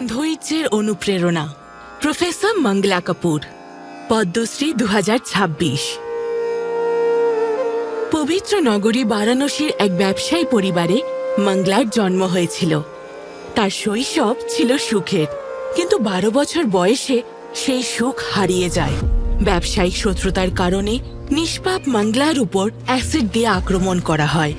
ধৈর্যের অনুপ্রেরণা প্রফেসর মঙ্গলা কাপুর, পদ্মশ্রী 2026। পবিত্র নগরী বারাণসীর এক ব্যবসায়ী পরিবারে মঙ্গলার জন্ম হয়েছিল। তার শৈশব ছিল সুখের, কিন্তু 12 বছর বয়সে সেই সুখ হারিয়ে যায়। ব্যবসায়িক শত্রুতার কারণে নিষ্পাপ মঙ্গলার উপর অ্যাসিড দিয়ে আক্রমণ করা হয়।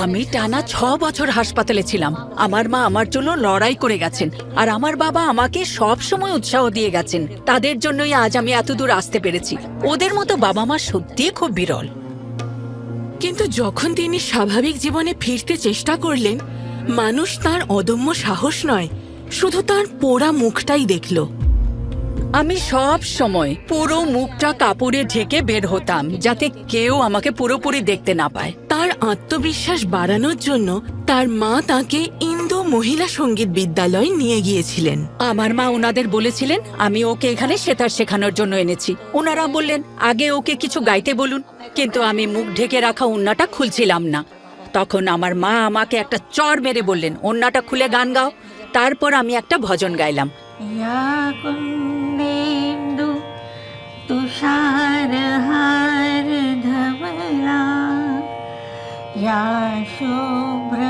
আমি টানা 6 বছর হাসপাতালে ছিলাম। আমার মা আমার জন্য লড়াই করে গেছেন, আর আমার বাবা আমাকে সব সময় উৎসাহ দিয়ে গেছেন। তাদের জন্যই আজ আমি এতদূর আসতে পেরেছি। ওদের মতো বাবা মা সত্যিই খুব বিরল। কিন্তু যখন তিনি স্বাভাবিক জীবনে ফিরতে চেষ্টা করলেন, মানুষ তার অদম্য সাহস নয়, শুধু তার পোড়া মুখটাই দেখল। আমি সব সময় পুরো মুখটা কাপড়ে ঢেকে বের হতাম, যাতে কেউ আমাকে পুরোপুরি দেখতে না পায়। তার আত্মবিশ্বাস বাড়ানোর জন্য তার মা তাকে ইন্দো মহিলা সঙ্গীত বিদ্যালয়ে নিয়ে গিয়েছিলেন। আমার মা ওনাদের বলেছিলেন আমি ওকে এখানে সেতার শেখানোর জন্য এনেছি। ওনারা বললেন আগে ওকে কিছু গাইতে বলুন, কিন্তু আমি মুখ ঢেকে রাখা ওড়নাটা খুলছিলাম না। তখন আমার মা আমাকে একটা চড় মেরে বললেন, ওড়নাটা খুলে গান গাও। তারপর আমি একটা ভজন গাইলাম। कुन्देन्दु तुषारहार धवला या शुभ्र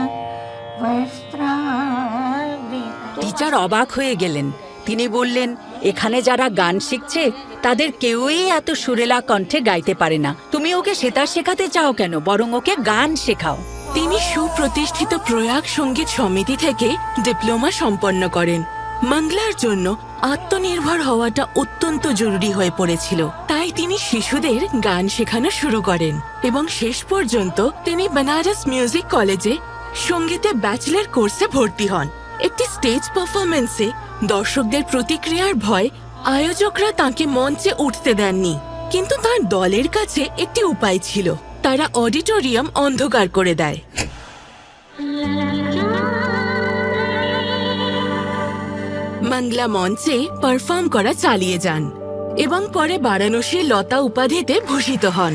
वस्त्रावृता। টিচার অবাক হয়ে গেলেন। তিনি বললেন, এখানে যারা গান শিখছে তাদের কেউই এত সুরেলা কণ্ঠে গাইতে পারে না। তুমি ওকে সেতার শেখাতে চাও কেন? বরং ওকে গান শেখাও। তিনি সুপ্রতিষ্ঠিত প্রয়াগ সঙ্গীত সমিতি থেকে ডিপ্লোমা সম্পন্ন করেন। মঙ্গলার জন্য আত্মনির্ভর হওয়াটা অত্যন্ত জরুরি হয়ে পড়েছিল, তাই তিনি শিশুদের গান শেখানো শুরু করেন এবং শেষ পর্যন্ত তিনি বেনারস মিউজিক কলেজে সঙ্গীতে ব্যাচেলর কোর্সে ভর্তি হন। একটি স্টেজ পারফরমেন্সে দর্শকদের প্রতিক্রিয়ার ভয় আয়োজকরা তাকে মঞ্চে উঠতে দেননি, কিন্তু তার দলের কাছে একটি উপায় ছিল। তারা অডিটোরিয়াম অন্ধকার করে দেয়। মঙ্গলা মঞ্চে পারফর্ম করা চালিয়ে যান এবং পরে বারাণসীর লতা উপাধিতে ভূষিত হন।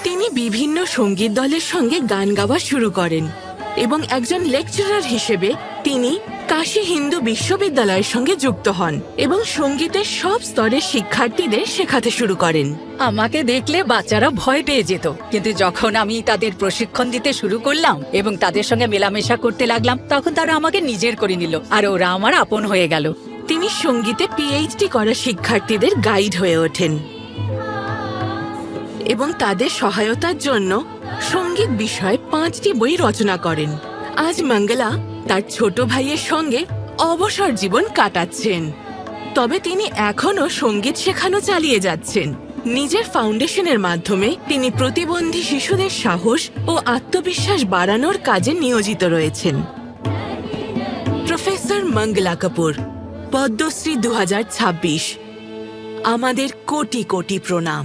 তিনি বিভিন্ন সঙ্গীত দলের সঙ্গে গান গাওয়া শুরু করেন এবং একজন লেকচারার হিসেবে তিনি কাশী হিন্দু বিশ্ববিদ্যালয়ের সঙ্গে যুক্ত হন এবং সঙ্গীতের সব স্তরের শিক্ষার্থীদের শেখাতে শুরু করেন। আমাকে দেখলে বাচ্চারা ভয় পেয়ে যেত, কিন্তু যখন আমি তাদের প্রশিক্ষণ দিতে শুরু করলাম এবং তাদের সঙ্গে মেলামেশা করতে লাগলাম, তখন তারা আমাকে নিজের করে নিল আর ওরা আমার আপন হয়ে গেল। তিনি সঙ্গীতে পিএইচডি করা শিক্ষার্থীদের গাইড হয়ে ওঠেন এবং তাদের সহায়তার জন্য সঙ্গীত বিষয়ে 5টি বই রচনা করেন। আজ মঙ্গলা তার ছোট ভাইয়ের সঙ্গে অবসর জীবন কাটাচ্ছেন, তবে তিনি এখনো সঙ্গীত শেখানো চালিয়ে যাচ্ছেন। নিজের ফাউন্ডেশনের মাধ্যমে তিনি প্রতিবন্ধী শিশুদের সাহস ও আত্মবিশ্বাস বাড়ানোর কাজে নিয়োজিত রয়েছেন। প্রফেসর মঙ্গলা কাপুর, পদ্মশ্রী 2026। আমাদের কোটি কোটি প্রণাম।